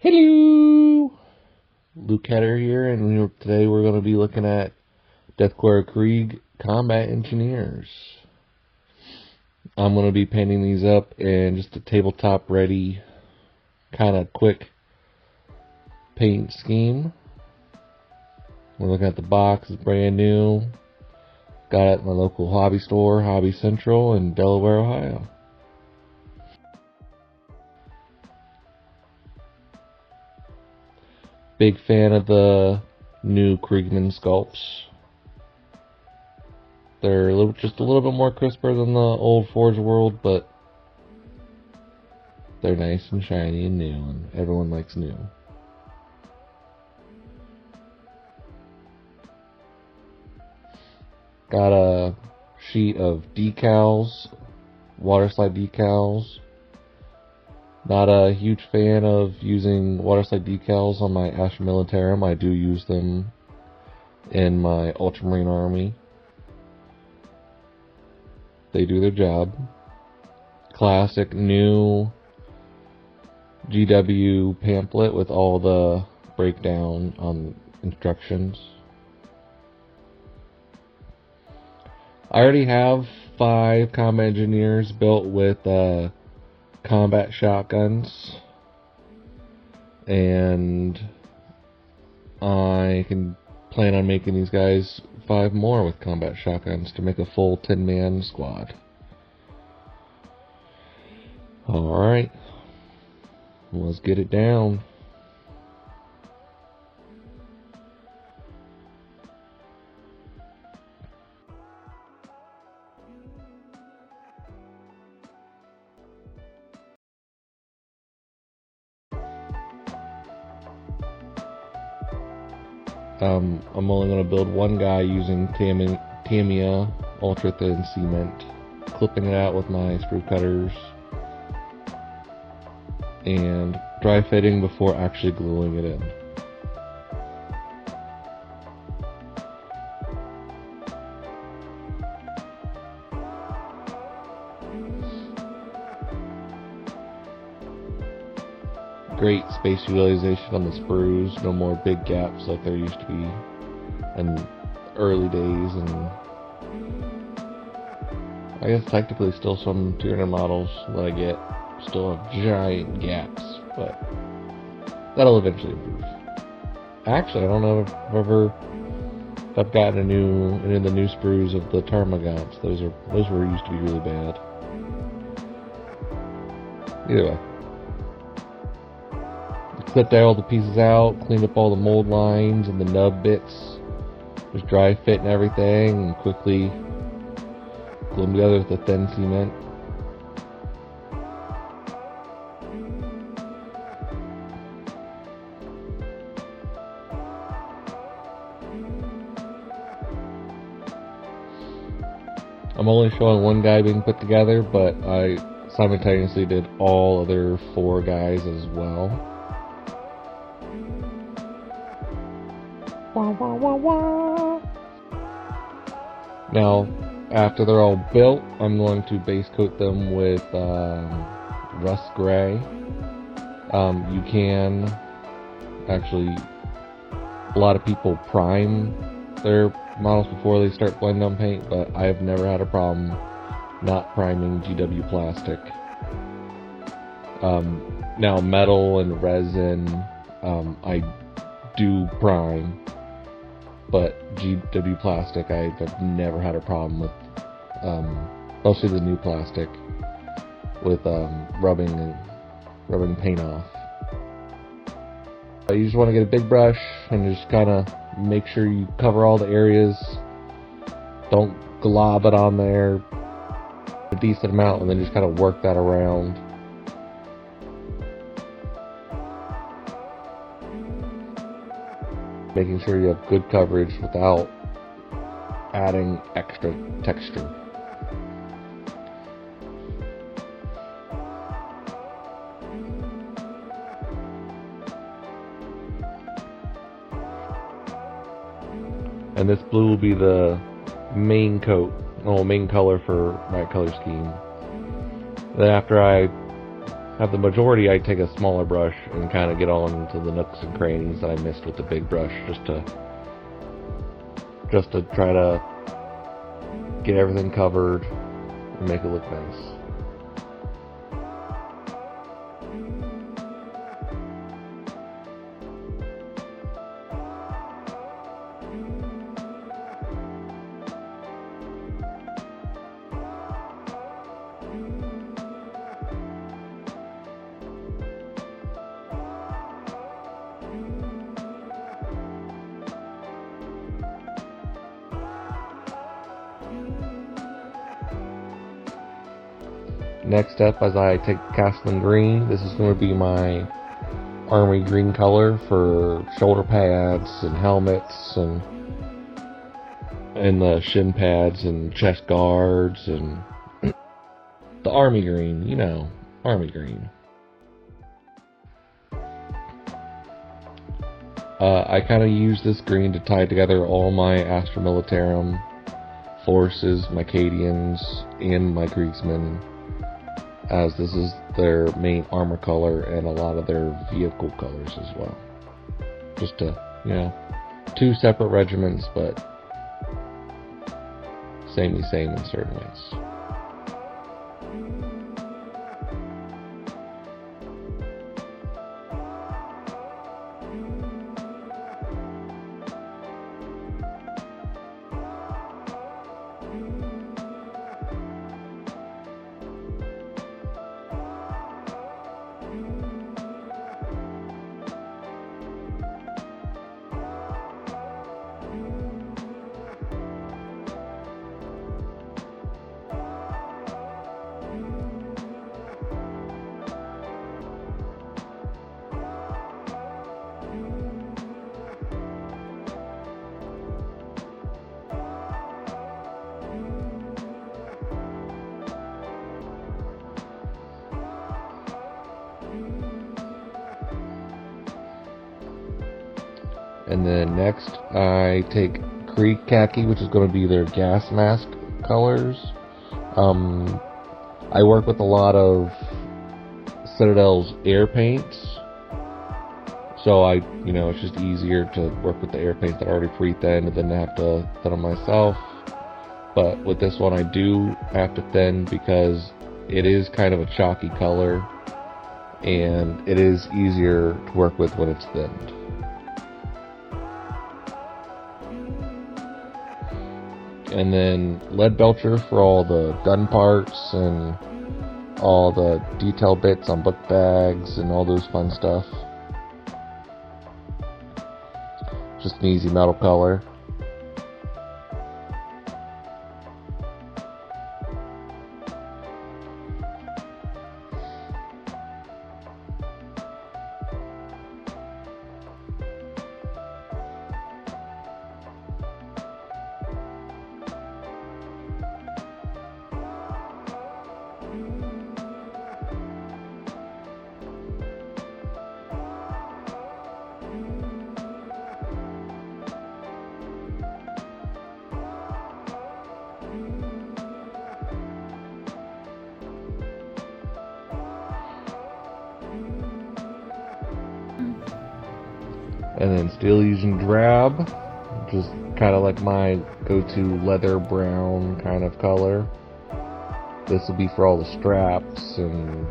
Hello! Luke Header here, and today we're going to be looking at Death Korp of Krieg Combat Engineers. I'm going to be painting these up in just a tabletop ready, kind of quick paint scheme. We're looking at the box, it's brand new. Got it at my local hobby store, Hobby Central in Delaware, Ohio. Big fan of the new Kriegman sculpts. They're just a little bit more crisper than the old Forge World, but they're nice and shiny and new, and everyone likes new. Got a sheet of decals, water slide decals. Not a huge fan of using water slide decals on my Astra Militarum. I do use them in my Ultramarine army. They do their job. Classic new GW pamphlet with all the breakdown on instructions. I already have 5 combat engineers built with combat shotguns, and I can plan on making these guys 5 more with combat shotguns to make a full 10-man squad. Alright, let's get it down. I'm only going to build one guy using Tamiya ultra thin cement, clipping it out with my screw cutters, and dry fitting before actually gluing it in. Great space utilization on the sprues, no more big gaps like there used to be in early days, and I guess technically still some 200 models that I get still have giant gaps, but that'll eventually improve. Actually, I don't know if I've gotten any of the new sprues of the Tarmagants. Those were used to be really bad. Either way. Clipped all the pieces out, cleaned up all the mold lines and the nub bits, just dry fit and everything, and quickly glue them together with the thin cement. I'm only showing one guy being put together, but I simultaneously did all other 4 guys as well. Wah, wah, wah, wah. Now, after they're all built, I'm going to base coat them with rust gray. You can actually, a lot of people prime their models before they start blending on paint, but I have never had a problem not priming GW plastic. Now, metal and resin, I do prime. But GW plastic, I've never had a problem with, especially the new plastic, with rubbing paint off. You just want to get a big brush and just kind of make sure you cover all the areas. Don't glob it on there a decent amount, and then just kind of work that around. Making sure you have good coverage without adding extra texture. And this blue will be the main coat, main color for my color scheme. Then after I have the majority, I take a smaller brush and kind of get all into the nooks and crannies that I missed with the big brush, just to try to get everything covered and make it look nice. Next step, as I take Castling Green, this is going to be my army green color for shoulder pads and helmets and the shin pads and chest guards and the army green, you know, army green. I kind of use this green to tie together all my Astra Militarum forces, my Cadians, and my Kriegsmen, as this is their main armor color and a lot of their vehicle colors as well. Just to, you know, two separate regiments, but samey same in certain ways. And then next, I take Krieg Khaki, which is going to be their gas mask colors. I work with a lot of Citadel's air paints, so it's just easier to work with the air paints that are already pre-thinned than to have to thin them myself. But with this one, I do have to thin because it is kind of a chalky color, and it is easier to work with when it's thinned. And then lead belcher for all the gun parts and all the detail bits on book bags and all those fun stuff. Just an easy metal color. And then Steel Legion Drab, just kind of like my go-to leather brown kind of color. This will be for all the straps and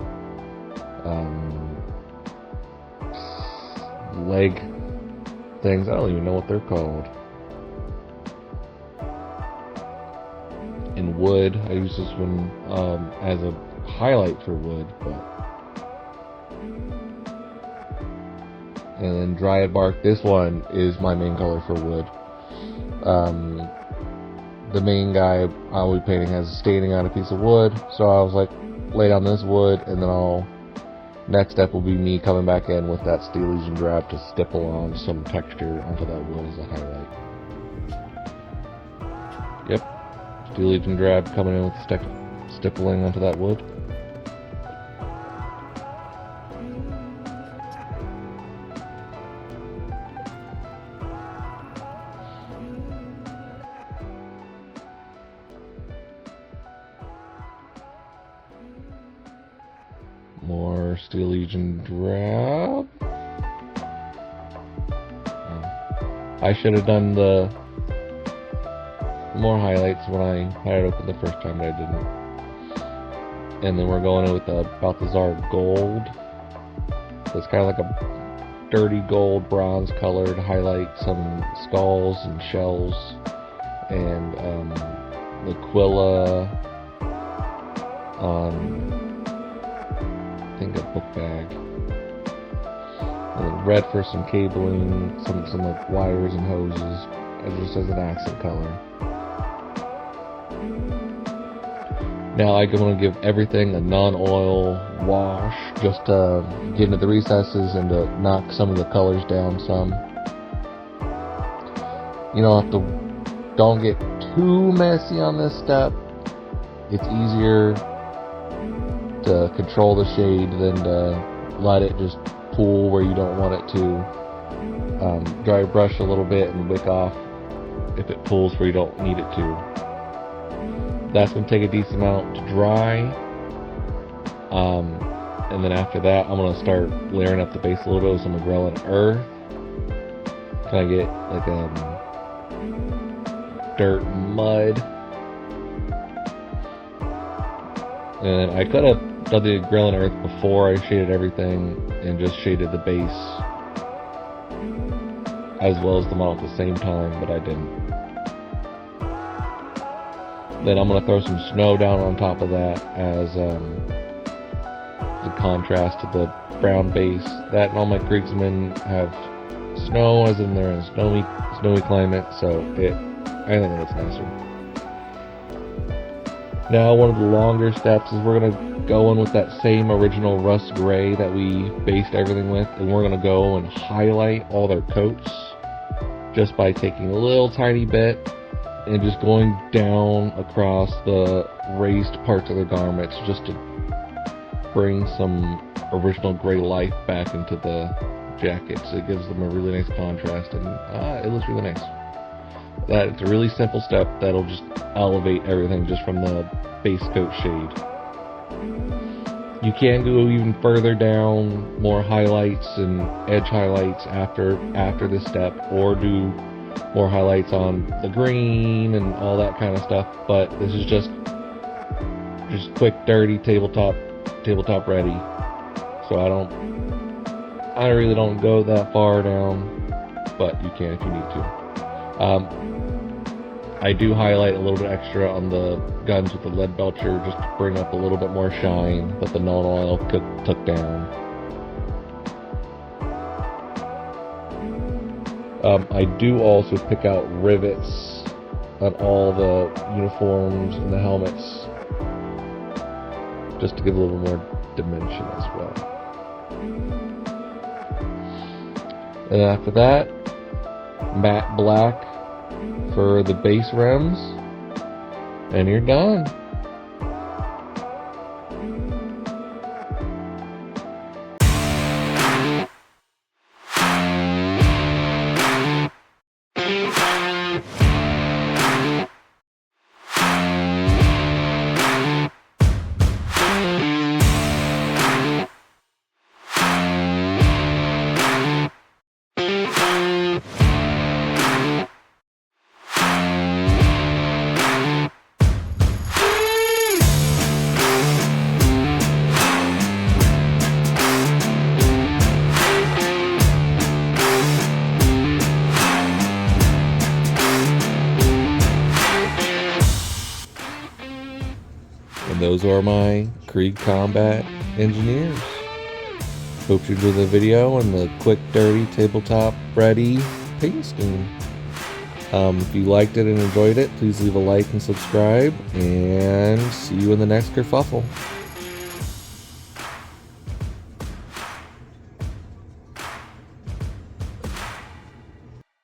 leg things. I don't even know what they're called. In wood, I use this one as a highlight for wood, but. And then Dryad Bark, this one is my main color for wood. The main guy I'll be painting has a staining on a piece of wood, so I was like, lay down this wood, and then next step will be me coming back in with that Steel Legion Drab to stipple on some texture onto that wood as a highlight. Yep, Steel Legion Drab coming in with stippling onto that wood. More Steel Legion drab. I should have done the more highlights when I had it open the first time, but I didn't. And then we're going in with the Balthazar Gold. So it's kind of like a dirty gold, bronze color to highlight some skulls and shells. And the Quilla on, I think, a book bag. And then red for some cabling, some like wires and hoses, just as an accent color. Now I'm going to give everything a non-oil wash, just to get into the recesses and to knock some of the colors down some. You don't get too messy on this step. It's easier to control the shade than to let it just pool where you don't want it to. Dry brush a little bit and wick off if it pools where you don't need it to. That's going to take a decent amount to dry. And then after that, I'm going to start layering up the base a little bit with some Agrellan Earth. Kind of get like dirt, mud. And I could have done the Agrellan Earth before I shaded everything and just shaded the base as well as the model at the same time, but I didn't. Then I'm going to throw some snow down on top of that as the contrast to the brown base. That and all my Kriegsmen have snow, as in they're in a snowy climate, so I think it looks nicer. Now one of the longer steps is we're going to go in with that same original rust gray that we based everything with, and we're going to go and highlight all their coats just by taking a little tiny bit and just going down across the raised parts of their garments just to bring some original gray life back into the jackets. It gives them a really nice contrast, and it looks really nice. It's a really simple step that'll just elevate everything just from the base coat shade. You can go even further down, more highlights and edge highlights after this step, or do more highlights on the green and all that kind of stuff, but this is just quick, dirty tabletop ready. So I really don't go that far down, but you can if you need to. I do highlight a little bit extra on the guns with the lead belcher just to bring up a little bit more shine that the non-oil took down. I do also pick out rivets on all the uniforms and the helmets just to give a little more dimension as well. And after that, matte black for the base rims, and you're done. And those are my Krieg Combat Engineers. Hope you enjoyed the video and the quick, dirty, tabletop ready paint scheme. If you liked it and enjoyed it, please leave a like and subscribe, and see you in the next kerfuffle.